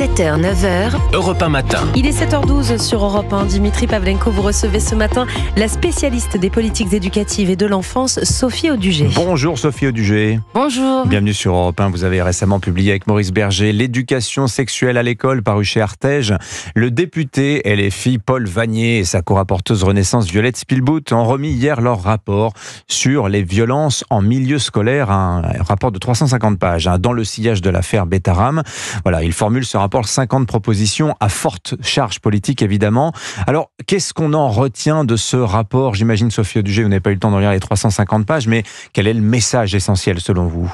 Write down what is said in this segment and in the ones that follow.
7h, 9h. Europe 1 matin. Il est 7h12 sur Europe 1. Dimitri Pavlenko, vous recevez ce matin la spécialiste des politiques éducatives et de l'enfance, Sophie Audugé. Bonjour Sophie Audugé. Bonjour. Bienvenue sur Europe 1. Vous avez récemment publié avec Maurice Berger l'éducation sexuelle à l'école, paru chez Artege. Le député LFI Paul Vannier et sa co-rapporteuse Renaissance Violette Spielbout ont remis hier leur rapport sur les violences en milieu scolaire, un rapport de 350 pages, dans le sillage de l'affaire Betaram. Voilà, il formule ce rapport 50 propositions à forte charge politique, évidemment. Alors, qu'est-ce qu'on en retient de ce rapport ? J'imagine, Sophie Audugé, vous n'avez pas eu le temps de lire les 350 pages, mais quel est le message essentiel selon vous ?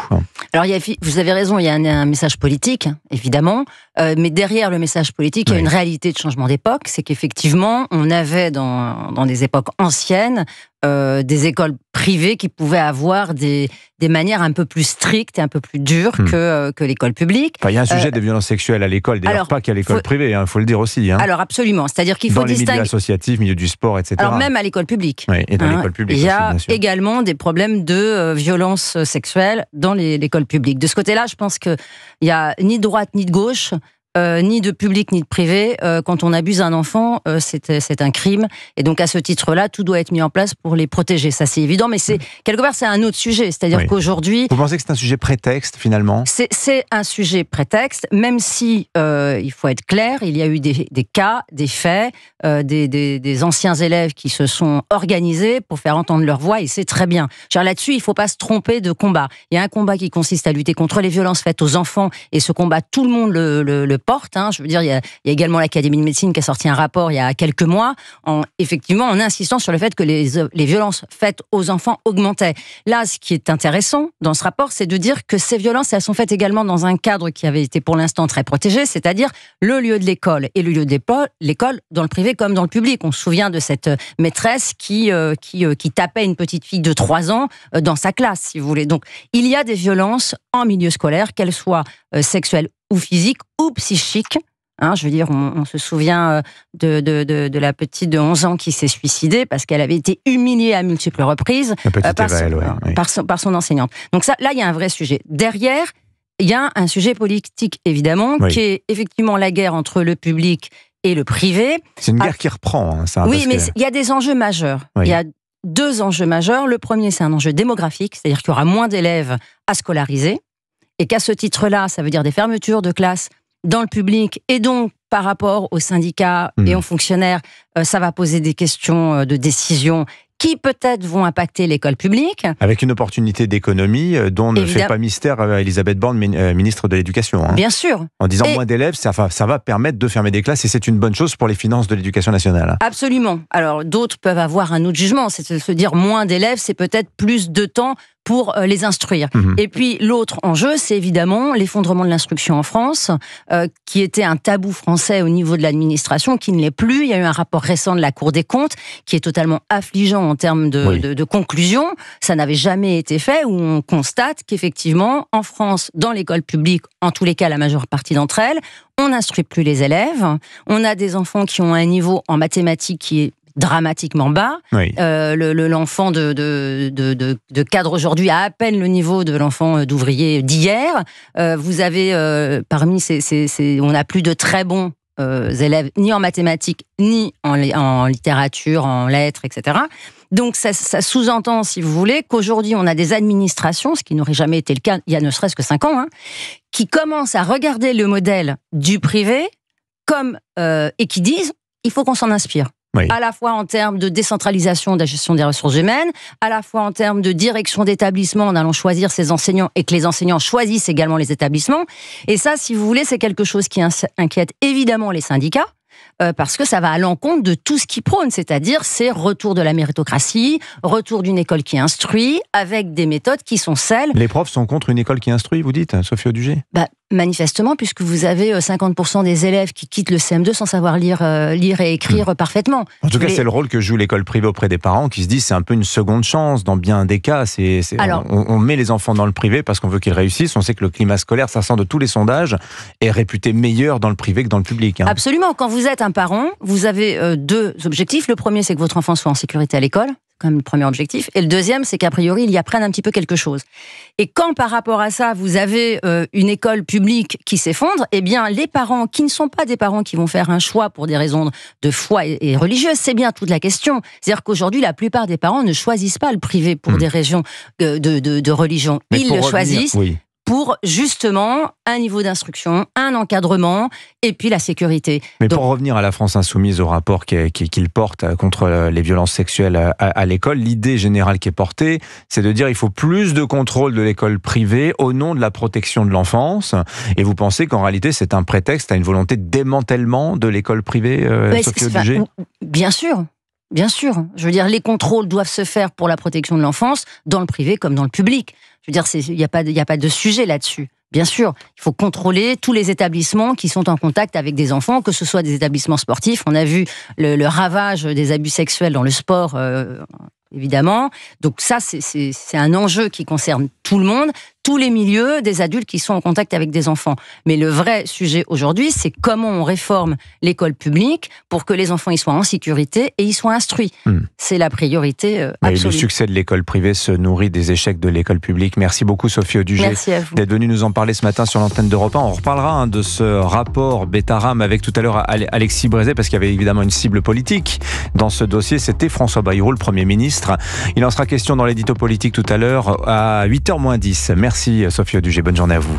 Alors, vous avez raison, il y a un message politique, évidemment, mais derrière le message politique, il y a une réalité de changement d'époque, c'est qu'effectivement, on avait dans des époques anciennes, des écoles privées qui pouvaient avoir des manières un peu plus strictes et un peu plus dures que l'école publique. Enfin, il y a un sujet des violences sexuelles à l'école, d'ailleurs pas qu'à l'école privée, il faut le dire aussi. Alors absolument, c'est-à-dire qu'il faut distinguer... Dans les milieux associatifs, milieu du sport, etc. Alors même à l'école publique. Oui, et dans l'école publique il y a aussi, bien sûr. également des problèmes de violence sexuelle dans l'école publique. De ce côté-là, je pense qu'il n'y a ni de droite ni de gauche, ni de public ni de privé. Quand on abuse un enfant, c'est un crime. Et donc, à ce titre-là, tout doit être mis en place pour les protéger. Ça, c'est évident. Mais quelque part, c'est un autre sujet. C'est-à-dire qu'aujourd'hui... Vous pensez que c'est un sujet prétexte, finalement ? C'est un sujet prétexte, même si, il faut être clair, il y a eu des cas, des faits, des anciens élèves qui se sont organisés pour faire entendre leur voix, et c'est très bien. Là-dessus, il ne faut pas se tromper de combat. Il y a un combat qui consiste à lutter contre les violences faites aux enfants, et ce combat, tout le monde le porte. Je veux dire, il y a également l'Académie de médecine qui a sorti un rapport il y a quelques mois, effectivement en insistant sur le fait que les violences faites aux enfants augmentaient. Là, ce qui est intéressant dans ce rapport, c'est de dire que ces violences, elles sont faites également dans un cadre qui avait été pour l'instant très protégé, c'est-à-dire le lieu de l'école. Et le lieu de l'école, dans le privé comme dans le public. On se souvient de cette maîtresse qui tapait une petite fille de 3 ans dans sa classe, si vous voulez. Donc, il y a des violences en milieu scolaire, qu'elles soient sexuelles ou physiques ou psychiques. Je veux dire, on se souvient de la petite de 11 ans qui s'est suicidée parce qu'elle avait été humiliée à multiples reprises par son enseignante. Donc là, il y a un vrai sujet. Derrière, il y a un sujet politique, évidemment, qui est effectivement la guerre entre le public et le privé. C'est une guerre qui reprend. Oui, mais il y a des enjeux majeurs. Il y a 2 enjeux majeurs. Le premier, c'est un enjeu démographique, c'est-à-dire qu'il y aura moins d'élèves à scolariser, et qu'à ce titre-là, ça veut dire des fermetures de classes dans le public, et donc par rapport aux syndicats et aux fonctionnaires, ça va poser des questions de décision qui peut-être vont impacter l'école publique. Avec une opportunité d'économie dont ne fait pas mystère Elisabeth Borne, ministre de l'Éducation. Bien sûr. En disant moins d'élèves, ça va permettre de fermer des classes et c'est une bonne chose pour les finances de l'Éducation nationale. Absolument. Alors d'autres peuvent avoir un autre jugement, c'est de se dire moins d'élèves, c'est peut-être plus de temps pour les instruire. Et puis l'autre enjeu, c'est évidemment l'effondrement de l'instruction en France, qui était un tabou français au niveau de l'administration, qui ne l'est plus. Il y a eu un rapport récent de la Cour des comptes, qui est totalement affligeant en termes de conclusion. Ça n'avait jamais été fait, où on constate qu'effectivement, en France, dans l'école publique, en tous les cas la majeure partie d'entre elles, on n'instruit plus les élèves. On a des enfants qui ont un niveau en mathématiques qui est dramatiquement bas. L'enfant de cadre aujourd'hui a à peine le niveau de l'enfant d'ouvrier d'hier. Vous avez parmi on n'a plus de très bons élèves ni en mathématiques ni en littérature, en lettres, etc. Donc ça sous-entend, si vous voulez, qu'aujourd'hui on a des administrations, ce qui n'aurait jamais été le cas il y a ne serait-ce que 5 ans, qui commencent à regarder le modèle du privé et qui disent il faut qu'on s'en inspire. À la fois en termes de décentralisation de la gestion des ressources humaines, à la fois en termes de direction d'établissement, en allant choisir ses enseignants et que les enseignants choisissent également les établissements. Et ça, si vous voulez, c'est quelque chose qui inquiète évidemment les syndicats, parce que ça va à l'encontre de tout ce qu'ils prônent, c'est-à-dire c'est retour de la méritocratie, retour d'une école qui instruit, avec des méthodes qui sont celles... Les profs sont contre une école qui instruit, vous dites, Sophie Audugé ? Manifestement, puisque vous avez 50% des élèves qui quittent le CM2 sans savoir lire et écrire parfaitement. En tout cas, c'est le rôle que joue l'école privée auprès des parents qui se disent c'est un peu une seconde chance dans bien des cas. On met les enfants dans le privé parce qu'on veut qu'ils réussissent. On sait que le climat scolaire, ça sort de tous les sondages, est réputé meilleur dans le privé que dans le public. Absolument. Quand vous êtes un parent, vous avez 2 objectifs. Le premier, c'est que votre enfant soit en sécurité à l'école. comme le premier objectif. Et le deuxième, c'est qu'a priori, ils y apprennent un petit peu quelque chose. Et quand, par rapport à ça, vous avez une école publique qui s'effondre, eh bien, les parents qui ne sont pas des parents qui vont faire un choix pour des raisons de foi et religieuses, c'est bien toute la question. C'est-à-dire qu'aujourd'hui, la plupart des parents ne choisissent pas le privé pour des raisons de religion. Ils le choisissent. Oui. Pour justement un niveau d'instruction, un encadrement et puis la sécurité. Mais pour revenir à la France insoumise, au rapport qu'il porte contre les violences sexuelles à l'école, l'idée générale qui est portée, c'est de dire qu'il faut plus de contrôle de l'école privée au nom de la protection de l'enfance. Et vous pensez qu'en réalité, c'est un prétexte à une volonté de démantèlement de l'école privée, Sophie Audugé ? Bien sûr. Bien sûr. Je veux dire, les contrôles doivent se faire pour la protection de l'enfance, dans le privé comme dans le public. Je veux dire, il n'y a pas de sujet là-dessus. Bien sûr, il faut contrôler tous les établissements qui sont en contact avec des enfants, que ce soit des établissements sportifs. On a vu le ravage des abus sexuels dans le sport, évidemment. Donc ça, c'est un enjeu qui concerne tout le monde, tous les milieux, des adultes qui sont en contact avec des enfants. Mais le vrai sujet aujourd'hui, c'est comment on réforme l'école publique pour que les enfants y soient en sécurité et y soient instruits. C'est la priorité absolue. Le succès de l'école privée se nourrit des échecs de l'école publique. Merci beaucoup Sophie Audugé d'être venue nous en parler ce matin sur l'antenne d'Europe 1. On reparlera de ce rapport Betaram avec tout à l'heure Alexis Brézet, parce qu'il y avait évidemment une cible politique dans ce dossier. C'était François Bayrou, le Premier ministre. Il en sera question dans l'édito politique tout à l'heure à 8h moins 10. Merci Sophie Audugé, bonne journée à vous.